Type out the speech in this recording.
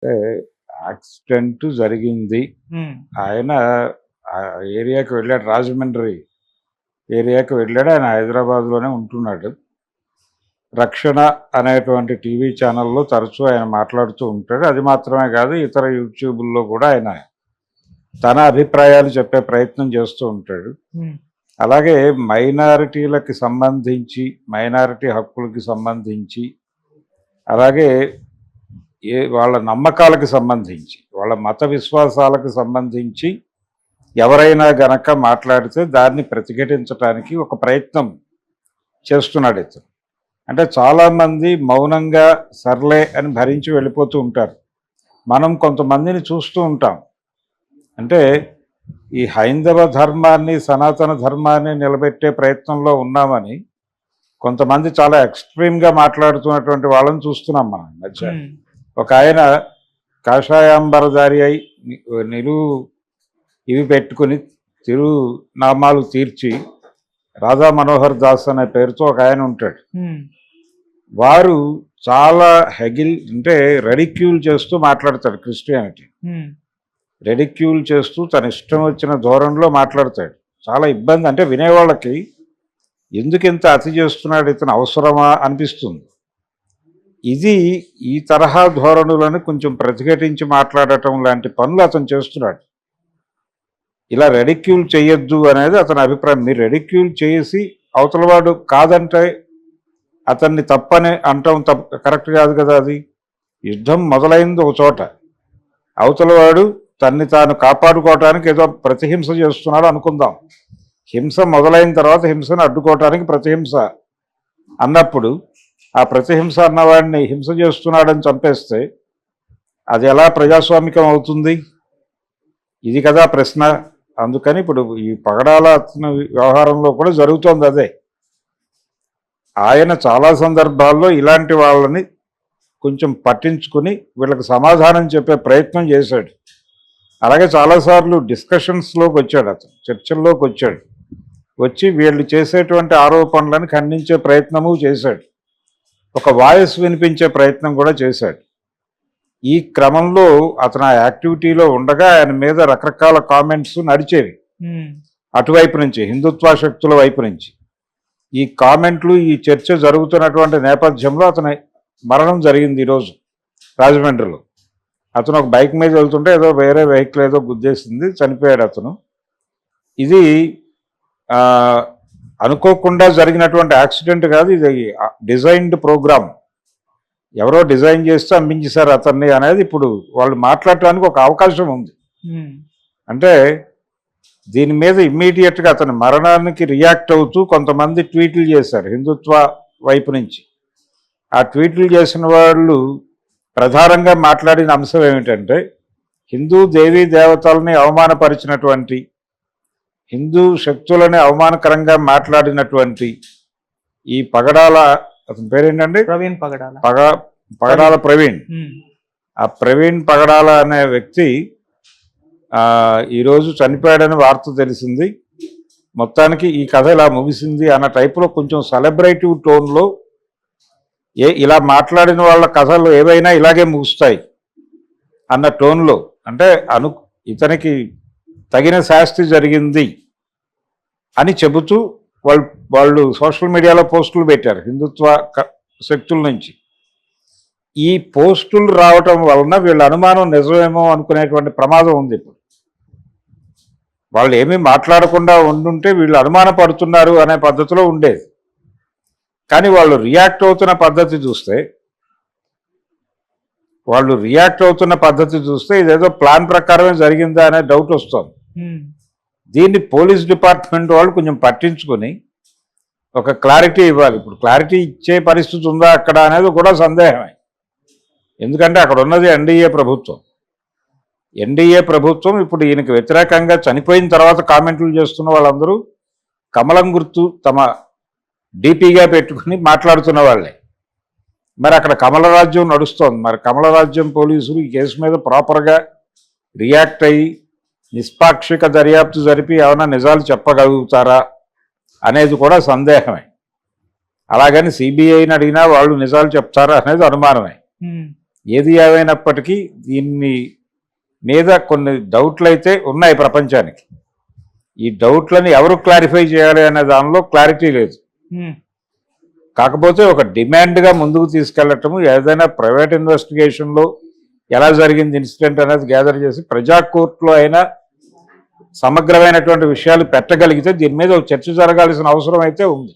అంటే యాక్సిడెంట్ జరిగింది. హ్మ్. ఆయన ఆ ఏరియాకి వెళ్ళాడు. రాజమండ్రి ఏరియాకి వెళ్ళాడు. ఆయన హైదరాబాద్‌లోనే ఉంటున్నాడు. రక్షణ అనేటువంటి టీవీ ఛానల్‌లో తరచూ ఆయన మాట్లాడుతూ ఉంటాడు. అది మాత్రమే కాదు, ఇతర యూట్యూబుల్లో కూడా ఆయన తన అభిప్రాయాలు చెప్పే ప్రయత్నం చేస్తూ ఉంటాడు. హ్మ్. అలాగే మైనారిటీలకి సంబంధించి, మైనారిటీ హక్కులకి సంబంధించి, అలాగే వాళ్ళ నమ్మకాలకు సంబంధించి, వాళ్ళ మత విశ్వాసాలకు సంబంధించి ఎవరైనా గనక మాట్లాడితే దాన్ని ప్రతిఘటించడానికి ఒక ప్రయత్నం చేస్తున్నాడు ఇతను. అంటే చాలామంది మౌనంగా సర్లే అని భరించి వెళ్ళిపోతూ ఉంటారు. మనం కొంతమందిని చూస్తూ ఉంటాం. అంటే ఈ హైందవ ధర్మాన్ని, సనాతన ధర్మాన్ని నిలబెట్టే ప్రయత్నంలో ఉన్నామని కొంతమంది చాలా ఎక్స్ట్రీమ్గా మాట్లాడుతున్నటువంటి వాళ్ళని చూస్తున్నాం మనం ఈ మధ్య. హ్మ్. ఒక ఆయన కాషాయాంబరధారి అయి నిలువు ఇవి పెట్టుకుని తిరునామాలు తీర్చి రాధా మనోహర్ దాస్ అనే పేరుతో ఒక ఆయన ఉంటాడు. హ్మ్. వారు చాలా అంటే రెడిక్యూల్ చేస్తూ మాట్లాడతాడు క్రిస్టియానిటీ. హ్మ్. రెడిక్యూల్ చేస్తూ తన ఇష్టం వచ్చిన ధోరణిలో మాట్లాడతాడు. చాలా ఇబ్బంది. అంటే వినేవాళ్ళకి ఎందుకు ఇంత అతి చేస్తున్నాడు ఇతను, అవసరమా అనిపిస్తుంది. ఇది ఈ తరహా ధోరణులను కొంచెం ప్రతిఘటించి మాట్లాడటం లాంటి పనులు అతను చేస్తున్నాడు. ఇలా రెడిక్యూల్ చేయొద్దు అనేది అతని అభిప్రాయం. మీరు రెడిక్యూల్ చేసి అవతలవాడు కాదంటే అతన్ని తప్పని అంటాం కరెక్ట్ కాదు కదా. అది యుద్ధం మొదలైంది ఒక చోట, అవతలవాడు తన్ని తాను కాపాడుకోవటానికి ఏదో ప్రతిహింస చేస్తున్నాడు అనుకుందాం. హింస మొదలైన తర్వాత హింసను అడ్డుకోవటానికి ప్రతిహింస అన్నప్పుడు ఆ ప్రతిహింస అన్నవాడిని హింస చేస్తున్నాడని చంపేస్తే అది ఎలా ప్రజాస్వామికం అవుతుంది? ఇది కదా ప్రశ్న. అందుకని ఇప్పుడు ఈ పగడాల వ్యవహారంలో కూడా జరుగుతోంది అదే. ఆయన చాలా సందర్భాల్లో ఇలాంటి వాళ్ళని కొంచెం పట్టించుకుని వీళ్ళకి సమాధానం చెప్పే ప్రయత్నం చేశాడు. అలాగే చాలాసార్లు డిస్కషన్స్లోకి వచ్చాడు, అతను చర్చల్లోకి వచ్చాడు. వచ్చి వీళ్ళు చేసేటువంటి ఆరోపణలను ఖండించే ప్రయత్నము చేశాడు. ఒక వాయిస్ వినిపించే ప్రయత్నం కూడా చేశాడు. ఈ క్రమంలో అతను ఆ యాక్టివిటీలో ఉండగా ఆయన మీద రకరకాల కామెంట్స్ నడిచేవి అటువైపు నుంచి, హిందుత్వ శక్తుల వైపు నుంచి. ఈ కామెంట్లు, ఈ చర్చ జరుగుతున్నటువంటి నేపథ్యంలో అతని మరణం జరిగింది ఈరోజు రాజమండ్రిలో. అతను ఒక బైక్ మీద వెళ్తుంటే ఏదో వేరే వెహికల్ ఏదో గుద్దేసింది, చనిపోయాడు అతను. ఇది అనుకోకుండా జరిగినటువంటి యాక్సిడెంట్ కాదు, ఇది డిజైన్డ్ ప్రోగ్రామ్. ఎవరో డిజైన్ చేస్తే అమ్మించేశారు అతన్ని అనేది ఇప్పుడు వాళ్ళు మాట్లాడటానికి ఒక అవకాశం ఉంది. అంటే దీని మీద ఇమ్మీడియట్గా అతని మరణానికి రియాక్ట్ అవుతూ కొంతమంది ట్వీట్లు చేశారు హిందుత్వ వైపు నుంచి. ఆ ట్వీట్లు చేసిన వాళ్ళు ప్రధానంగా మాట్లాడిన అంశం ఏమిటంటే, హిందూ దేవీ దేవతల్ని అవమానపరిచినటువంటి, హిందూ శక్తులని అవమానకరంగా మాట్లాడినటువంటి ఈ పగడాల, అతని పేరేంటండి, ప్రవీణ్ పగడాల, పగడాల ప్రవీణ్. ఆ ప్రవీణ్ పగడాల అనే వ్యక్తి ఈరోజు చనిపోయాడని వార్త తెలిసింది. మొత్తానికి ఈ కథ ఇలా ముగిసింది అన్న టైపులో కొంచెం సెలబ్రేటివ్ టోన్లో, ఇలా మాట్లాడిన వాళ్ళ కథలు ఏవైనా ఇలాగే ముగుస్తాయి అన్న టోన్లో, అంటే ఇతనికి తగిన శాస్తి జరిగింది అని చెబుతూ వాళ్ళు సోషల్ మీడియాలో పోస్టులు పెట్టారు హిందుత్వ శక్తుల నుంచి. ఈ పోస్టులు రావటం వలన వీళ్ళ అనుమానం నిజమేమో అనుకునేటువంటి ప్రమాదం ఉంది. ఇప్పుడు వాళ్ళు ఏమీ మాట్లాడకుండా ఉండుంటే వీళ్ళు అనుమాన పడుతున్నారు అనే పద్ధతిలో ఉండేది. కానీ వాళ్ళు రియాక్ట్ అవుతున్న పద్ధతి చూస్తే ఇదేదో ప్లాన్ ప్రకారమే జరిగిందా అనే డౌట్ వస్తుంది. దీన్ని పోలీస్ డిపార్ట్మెంట్ వాళ్ళు కొంచెం పట్టించుకొని ఒక క్లారిటీ ఇవ్వాలి. ఇప్పుడు క్లారిటీ ఇచ్చే పరిస్థితి ఉందా అక్కడ అనేది కూడా సందేహమే. ఎందుకంటే అక్కడ ఉన్నది ఎన్డీఏ ప్రభుత్వం. ఇప్పుడు ఈయనకి వ్యతిరేకంగా చనిపోయిన తర్వాత కామెంట్లు చేస్తున్న వాళ్ళందరూ కమలం గుర్తు తమ డీపీగా పెట్టుకుని మాట్లాడుతున్న వాళ్ళే. మరి అక్కడ కమలరాజ్యం నడుస్తోంది. మరి కమలరాజ్యం పోలీసులు ఈ కేసు మీద ప్రాపర్గా రియాక్ట్ అయ్యి నిష్పాక్షిక దర్యాప్తు జరిపి ఏమైనా నిజాలు చెప్పగలుగుతారా అనేది కూడా సందేహమే. అలాగని సిబిఐని అడిగినా వాళ్ళు నిజాలు చెప్తారా అనేది అనుమానమే. ఏది ఏమైనప్పటికీ దీన్ని మీద కొన్ని డౌట్లు అయితే ఉన్నాయి ప్రపంచానికి. ఈ డౌట్లని ఎవరు క్లారిఫై చేయాలి అనే దానిలో క్లారిటీ లేదు. కాకపోతే ఒక డిమాండ్గా ముందుకు తీసుకెళ్లటము, ఏదైనా ప్రైవేట్ ఇన్వెస్టిగేషన్లో ఎలా జరిగింది ఇన్సిడెంట్ అనేది గ్యాదర్ చేసి ప్రజా కోర్టులో అయినా సమగ్రమైనటువంటి విషయాలు పెట్టగలిగితే దీని మీద ఒక చర్చ జరగాల్సిన అవసరం అయితే ఉంది.